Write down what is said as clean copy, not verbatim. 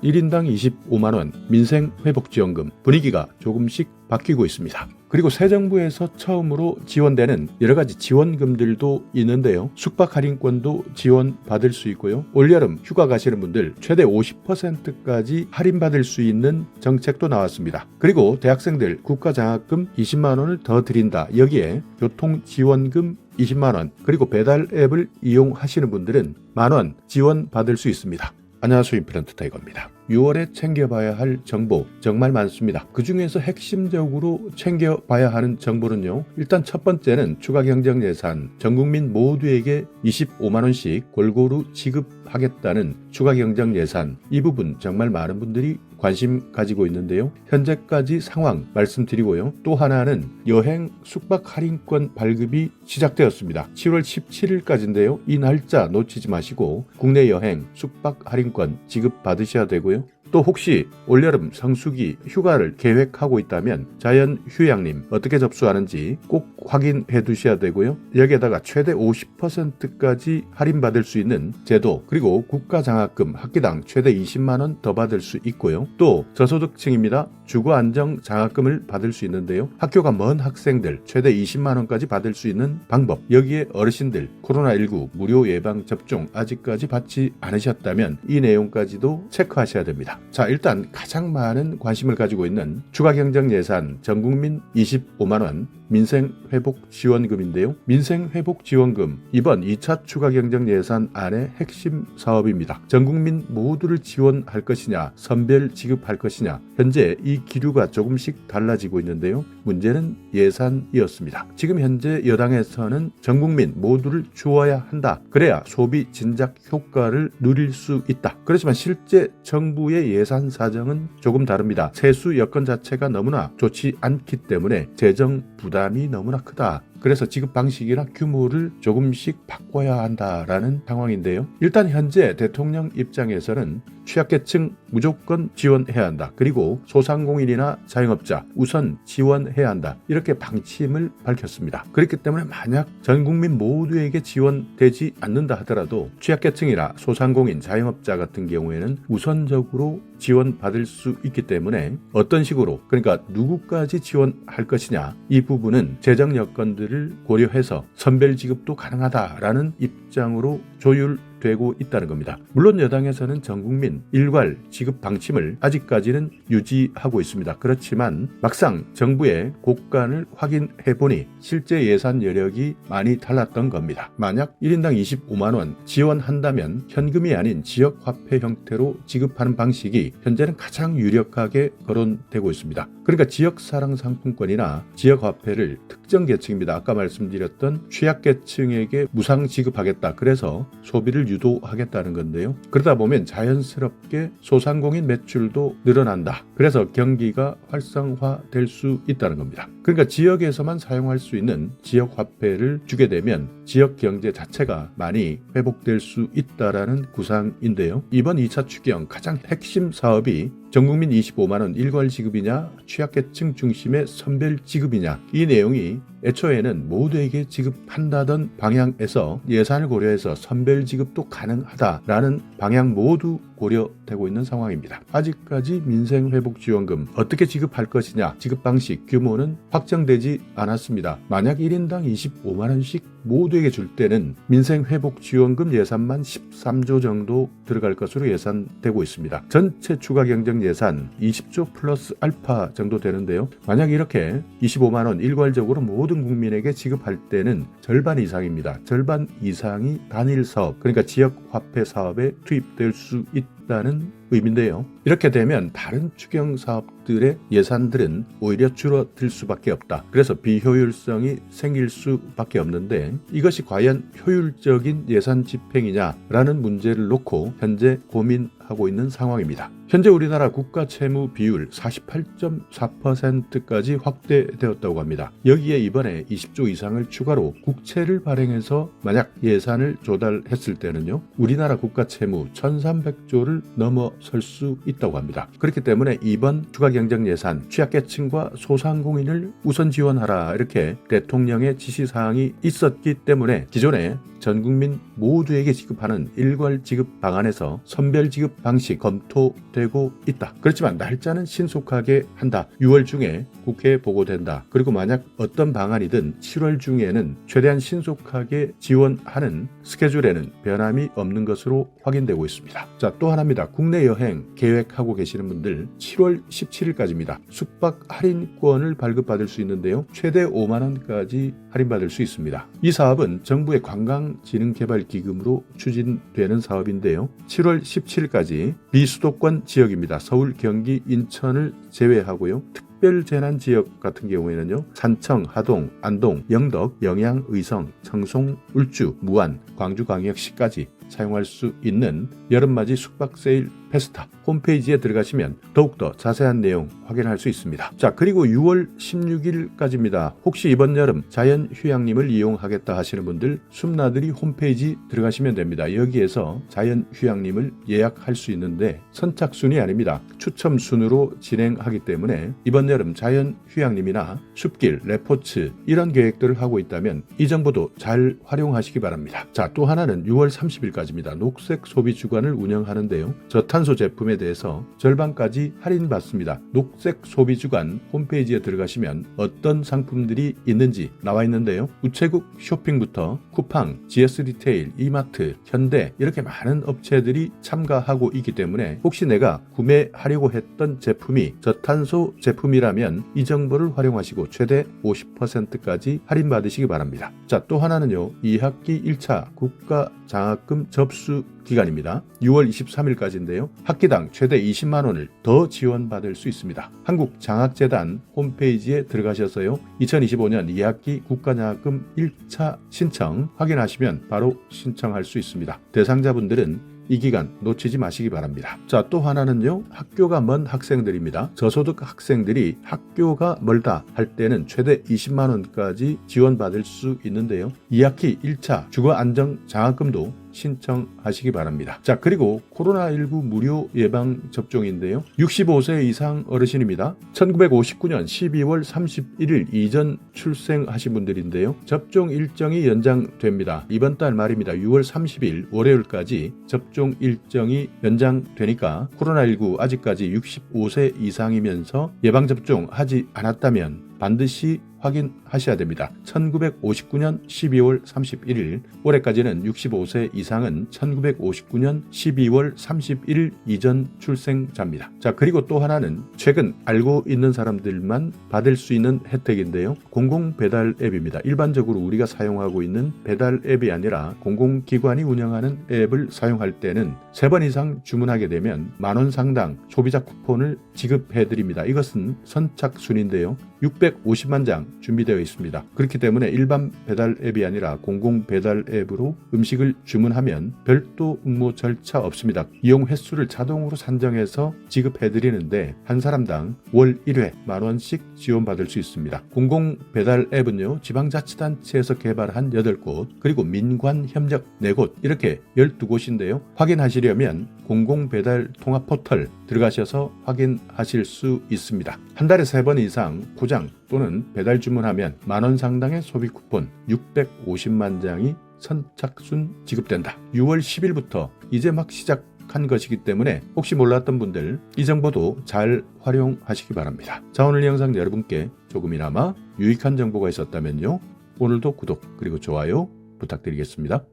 1인당 25만원 민생회복지원금 분위기가 조금씩 바뀌고 있습니다. 그리고 새 정부에서 처음으로 지원되는 여러 가지 지원금들도 있는데요. 숙박 할인권도 지원받을 수 있고요. 올여름 휴가 가시는 분들 최대 50%까지 할인받을 수 있는 정책도 나왔습니다. 그리고 대학생들 국가장학금 20만 원을 더 드린다. 여기에 교통지원금 20만 원, 그리고 배달 앱을 이용하시는 분들은 만원 지원받을 수 있습니다. 안녕하세요. 임플란트 타이거입니다. 6월에 챙겨봐야 할 정보 정말 많습니다. 그 중에서 핵심적으로 챙겨봐야 하는 정보는요. 일단 첫 번째는 추가경정예산 전국민 모두에게 25만원씩 골고루 지급하겠다는 추가경정예산. 이 부분 정말 많은 분들이 관심 가지고 있는데요. 현재까지 상황 말씀드리고요. 또 하나는 여행 숙박 할인권 발급이 시작되었습니다. 7월 17일까지인데요. 이 날짜 놓치지 마시고 국내 여행 숙박 할인권 지급 받으셔야 되고요. 또 혹시 올여름 성수기 휴가를 계획하고 있다면 자연휴양림 어떻게 접수하는지 꼭 확인해 두셔야 되고요. 여기에다가 최대 50%까지 할인받을 수 있는 제도, 그리고 국가장학금 학기당 최대 20만 원 더 받을 수 있고요. 또 저소득층입니다. 주거안정장학금을 받을 수 있는데요. 학교가 먼 학생들 최대 20만 원까지 받을 수 있는 방법, 여기에 어르신들 코로나19 무료 예방접종 아직까지 받지 않으셨다면 이 내용까지도 체크하셔야 됩니다. 자, 일단 가장 많은 관심을 가지고 있는 추가경정예산 전국민 25만원 민생회복지원금인데요. 민생회복지원금 이번 2차 추가경정예산 안의 핵심 사업입니다. 전국민 모두를 지원할 것이냐, 선별 지급할 것이냐, 현재 이 기류가 조금씩 달라지고 있는데요. 문제는 예산이었습니다. 지금 현재 여당에서는 전국민 모두를 주어야 한다. 그래야 소비 진작 효과를 누릴 수 있다. 그렇지만 실제 정부의 예산 사정은 조금 다릅니다. 세수 여건 자체가 너무나 좋지 않기 때문에 재정 부담이 너무나 크다. 그래서 지급 방식이나 규모를 조금씩 바꿔야 한다라는 상황인데요. 일단 현재 대통령 입장에서는 취약계층 무조건 지원해야 한다. 그리고 소상공인이나 자영업자 우선 지원해야 한다. 이렇게 방침을 밝혔습니다. 그렇기 때문에 만약 전 국민 모두에게 지원되지 않는다 하더라도 취약계층이나 소상공인, 자영업자 같은 경우에는 우선적으로 지원받을 수 있기 때문에 어떤 식으로, 그러니까 누구까지 지원할 것이냐, 이 부분은 재정 여건들을 고려해서 선별 지급도 가능하다라는 입장으로 조율되고 있다는 겁니다. 물론 여당에서는 전국민 일괄 지급 방침을 아직까지는 유지하고 있습니다. 그렇지만 막상 정부의 곡간을 확인해보니 실제 예산 여력이 많이 달랐던 겁니다. 만약 1인당 25만 원 지원한다면 현금이 아닌 지역화폐 형태로 지급하는 방식이 현재는 가장 유력하게 거론되고 있습니다. 그러니까 지역사랑상품권이나 지역화폐를 특정 계층입니다. 아까 말씀드렸던 취약계층에게 무상 지급하겠다. 그래서 소비를 유도하겠다는 건데요. 그러다 보면 자연스럽게 소상공인 매출도 늘어난다. 그래서 경기가 활성화될 수 있다는 겁니다. 그러니까 지역에서만 사용할 수 있는 지역화폐를 주게 되면 지역 경제 자체가 많이 회복될 수 있다라는 구상인데요. 이번 2차 추경 가장 핵심 사업이 전국민 25만 원 일괄 지급이냐, 취약계층 중심의 선별 지급이냐, 이 내용이 애초에는 모두에게 지급한다던 방향에서 예산을 고려해서 선별 지급도 가능하다라는 방향 모두 고려되고 있는 상황입니다. 아직까지 민생회복지원금 어떻게 지급할 것이냐, 지급 방식, 규모는 확정되지 않았습니다. 만약 1인당 25만 원씩 모두에게 줄 때는 민생회복지원금 예산만 13조 정도 들어갈 것으로 예상되고 있습니다. 전체 추가경정 예산 20조 플러스 알파 정도 되는데요. 만약 이렇게 25만 원 일괄적으로 모든 국민에게 지급할 때는 절반 이상입니다. 절반 이상이 단일 사업, 그러니까 지역화폐 사업에 투입될 수 있다는 의미인데요. 이렇게 되면 다른 추경 사업들의 예산들은 오히려 줄어들 수밖에 없다. 그래서 비효율성이 생길 수밖에 없는데 이것이 과연 효율적인 예산 집행이냐라는 문제를 놓고 현재 고민하고 있는 상황입니다. 현재 우리나라 국가 채무 비율 48.4%까지 확대되었다고 합니다. 여기에 이번에 20조 이상을 추가로 국채를 발행해서 만약 예산을 조달했을 때는요, 우리나라 국가 채무 1,300조를 넘어설 수 있다고 합니다. 그렇기 때문에 이번 추가경정 예산 취약계층과 소상공인을 우선 지원하라, 이렇게 대통령의 지시사항이 있었기 때문에 기존에 전 국민 모두에게 지급하는 일괄 지급 방안에서 선별 지급 방식 검토되고 되고 있다. 그렇지만 날짜는 신속하게 한다. 6월 중에 국회에 보고된다. 그리고 만약 어떤 방안이든 7월 중에는 최대한 신속하게 지원하는 스케줄에는 변함이 없는 것으로 확인되고 있습니다. 자, 또 하나입니다. 국내 여행 계획하고 계시는 분들 7월 17일까지입니다. 숙박 할인권을 발급받을 수 있는데요. 최대 5만 원까지 할인받을 수 있습니다. 이 사업은 정부의 관광진흥개발기금으로 추진되는 사업인데요. 7월 17일까지 비수도권 지역입니다. 서울, 경기, 인천을 제외하고요. 특별재난 지역 같은 경우에는요. 산청, 하동, 안동, 영덕, 영양, 의성, 청송, 울주, 무안, 광주광역시까지 사용할 수 있는 여름맞이 숙박 세일 페스타 홈페이지에 들어가시면 더욱더 자세한 내용 확인할 수 있습니다. 자, 그리고 6월 16일까지입니다. 혹시 이번 여름 자연휴양림을 이용하겠다 하시는 분들 숨나들이 홈페이지 들어가시면 됩니다. 여기에서 자연휴양림을 예약할 수 있는데 선착순이 아닙니다. 추첨순으로 진행하기 때문에 이번 여름 자연휴양림이나 숲길, 레포츠 이런 계획들을 하고 있다면 이 정보도 잘 활용하시기 바랍니다. 자, 또 하나는 6월 30일까지입니다. 녹색 소비 주간을 운영하는데요. 저탄소 제품에 대해서 절반까지 할인받습니다. 녹색 소비 주간 홈페이지에 들어가시면 어떤 상품들이 있는지 나와 있는데요. 우체국 쇼핑부터 쿠팡, GS 리테일, 이마트, 현대 이렇게 많은 업체들이 참가하고 있기 때문에 혹시 내가 구매하려고 했던 제품이 저탄소 제품이라면 이 정보를 활용하시고 최대 50%까지 할인받으시기 바랍니다. 자, 또 하나는요. 2학기 1차 국가 장학금 접수 기간입니다. 6월 23일까지인데요. 학기당 최대 20만 원을 더 지원받을 수 있습니다. 한국장학재단 홈페이지에 들어가셔서요. 2025년 2학기 국가장학금 1차 신청 확인하시면 바로 신청할 수 있습니다. 대상자분들은 이 기간 놓치지 마시기 바랍니다. 자, 또 하나는요. 학교가 먼 학생들입니다. 저소득 학생들이 학교가 멀다 할 때는 최대 20만 원까지 지원받을 수 있는데요. 2학기 1차 주거안정장학금도 신청하시기 바랍니다. 자, 그리고 코로나19 무료 예방접종인데요. 65세 이상 어르신입니다. 1959년 12월 31일 이전 출생하신 분들인데요. 접종 일정이 연장됩니다. 이번 달 말입니다. 6월 30일 월요일까지 접종 일정이 연장되니까 코로나19 아직까지 65세 이상이면서 예방접종 하지 않았다면 반드시 확인하셔야 됩니다. 1959년 12월 31일 올해까지는 65세 이상은 1959년 12월 31일 이전 출생자입니다. 자, 그리고 또 하나는 최근 알고 있는 사람들만 받을 수 있는 혜택인데요. 공공배달 앱입니다. 일반적으로 우리가 사용하고 있는 배달 앱이 아니라 공공기관이 운영하는 앱을 사용할 때는 3번 이상 주문하게 되면 만원 상당 소비자 쿠폰을 지급해드립니다. 이것은 선착순인데요. 650만 장 준비되어 있습니다. 그렇기 때문에 일반 배달 앱이 아니라 공공 배달 앱으로 음식을 주문하면 별도 응모 절차 없습니다. 이용 횟수를 자동으로 산정해서 지급해드리는데 한 사람당 월 1회 만원씩 지원받을 수 있습니다. 공공 배달 앱은요. 지방자치단체에서 개발한 8곳 그리고 민관 협력 4곳 이렇게 12곳인데요. 확인하시려면 공공배달 통합 포털 들어가셔서 확인하실 수 있습니다. 한 달에 3번 이상 포장 또는 배달 주문하면 만원 상당의 소비 쿠폰 650만 장이 선착순 지급된다. 6월 10일부터 이제 막 시작한 것이기 때문에 혹시 몰랐던 분들 이 정보도 잘 활용하시기 바랍니다. 자, 오늘 영상 여러분께 조금이나마 유익한 정보가 있었다면요. 오늘도 구독 그리고 좋아요 부탁드리겠습니다.